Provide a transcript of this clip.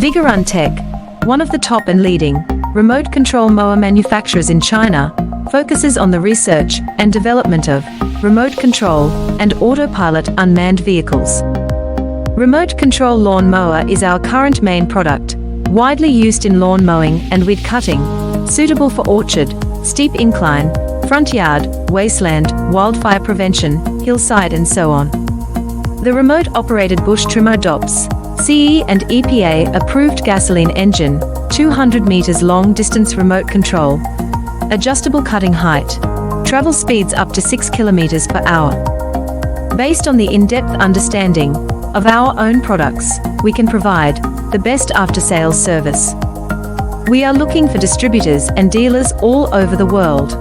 Vigorun-Tech, one of the top and leading remote control mower manufacturers in China, focuses on the research and development of remote control and autopilot unmanned vehicles. Remote control lawn mower is our current main product, widely used in lawn mowing and weed cutting, suitable for orchard, steep incline, front yard, wasteland, wildfire prevention, hillside and so on. The remote-operated bush trimmer adopts CE and EPA approved gasoline engine, 200 meters long distance remote control, adjustable cutting height, travel speeds up to 6 kilometers per hour. Based on the in-depth understanding of our own products, we can provide the best after-sales service. We are looking for distributors and dealers all over the world.